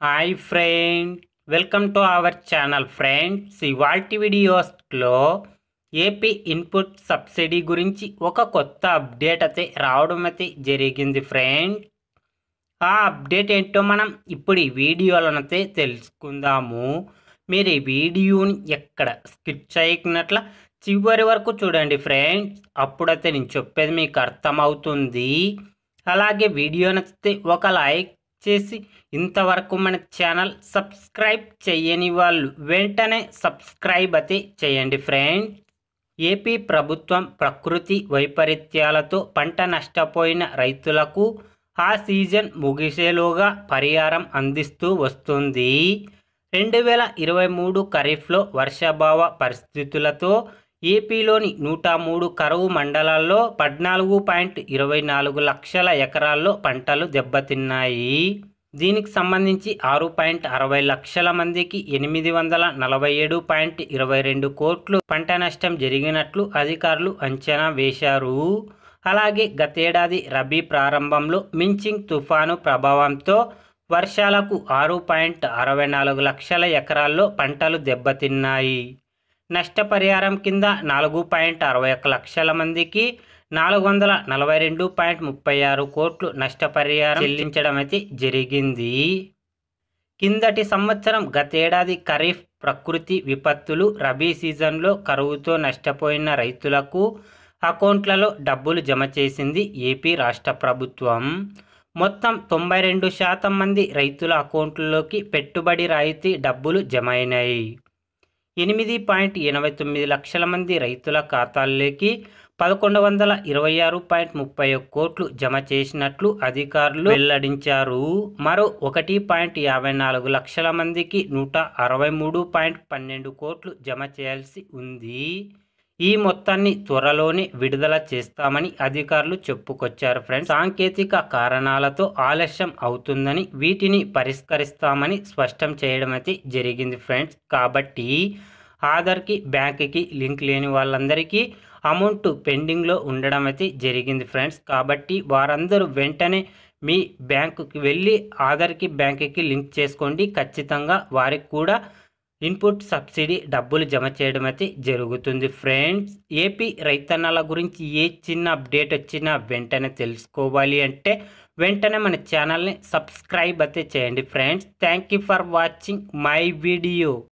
Hi friend, welcome to our channel friends. ఇవాల్టి వీడియోస్లో AP input subsidy గురించి ఒక కొత్త అప్డేట్ అయితే రావడం అయితే జరిగింది ఫ్రెండ్. ఆ అప్డేట్ ఏంటో మనం ఇప్పుడు ఈ వీడియోలోనైతే తెలుసుకుందాము. మీరు ఈ వీడియోని ఎక్కడ స్కిప్ చేయకున్నట్ల చివరి వరకు చూడండి ఫ్రెండ్స్. అప్పుడైతే నేను చెప్పేది మీకు అర్థమవుతుంది. అలాగే వీడియో నచ్చితే ఒక లైక్ చేసి ఇంతవరకు మన ఛానల్ సబ్స్క్రైబ్ చేయని వాళ్ళు వెంటనే సబ్స్క్రైబ్ అయితే చేయండి ఫ్రెండ్స్. ఏపీ ప్రభుత్వం ప్రకృతి వైపరీత్యాలతో పంట నష్టపోయిన రైతులకు ఆ సీజన్ ముగిసేలోగా పరిహారం అందిస్తూ వస్తుంది. 2023 ఖరీఫ్లో వర్షాభావ పరిస్థితులతో ఏపీలోని 103 కరువు మండలాల్లో 14.24 లక్షల ఎకరాల్లో పంటలు దెబ్బతిన్నాయి. దీనికి సంబంధించి 6.60 లక్షల మందికి 847.22 కోట్లు పంట నష్టం జరిగినట్లు అధికారులు అంచనా వేశారు. అలాగే గతేడాది రబీ ప్రారంభంలో మించింగ్ తుఫాను ప్రభావంతో వర్షాలకు 6.64 లక్షల ఎకరాల్లో పంటలు దెబ్బతిన్నాయి. నష్టపరిహారం కింద 4.61 లక్షల మందికి 442.36 కోట్లు నష్టపరిహారం చెల్లించడం అయితే జరిగింది. కిందటి సంవత్సరం గతేడాది ఖరీఫ్ ప్రకృతి విపత్తులు, రబీ సీజన్లో కరువుతో నష్టపోయిన రైతులకు అకౌంట్లలో డబ్బులు జమ చేసింది ఏపీ రాష్ట్ర ప్రభుత్వం. మొత్తం 92% మంది రైతుల అకౌంట్లలోకి పెట్టుబడి రాయితీ డబ్బులు జమ అయినాయి. 8.89 లక్షల మంది రైతుల ఖాతాల్లోకి 1126.31 కోట్లు జమ చేసినట్లు అధికారులు వెల్లడించారు. మరో 1.54 లక్షల మందికి 163.12 కోట్లు జమ చేయాల్సి ఉంది. ఈ మొత్తాన్ని త్వరలోనే విడుదల చేస్తామని అధికారులు చెప్పుకొచ్చారు ఫ్రెండ్స్. సాంకేతిక కారణాలతో ఆలస్యం అవుతుందని, వీటిని పరిష్కరిస్తామని స్పష్టం చేయడం అయితే జరిగింది ఫ్రెండ్స్. కాబట్టి ఆధార్కి బ్యాంక్కి లింక్ లేని వాళ్ళందరికీ అమౌంట్ పెండింగ్లో ఉండడం అయితే జరిగింది ఫ్రెండ్స్. కాబట్టి వారందరూ వెంటనే మీ బ్యాంకుకి వెళ్ళి ఆధార్కి బ్యాంక్కి లింక్ చేసుకోండి. ఖచ్చితంగా వారికి కూడా ఇన్పుట్ సబ్సిడీ డబ్బులు జమ చేయడం అయితే జరుగుతుంది ఫ్రెండ్స్. ఏపీ రైతన్నల గురించి ఏ చిన్న అప్డేట్ వచ్చినా వెంటనే తెలుసుకోవాలి అంటే వెంటనే మన ఛానల్ని సబ్స్క్రైబ్ అయితే చేయండి friends. Thank you for watching my video.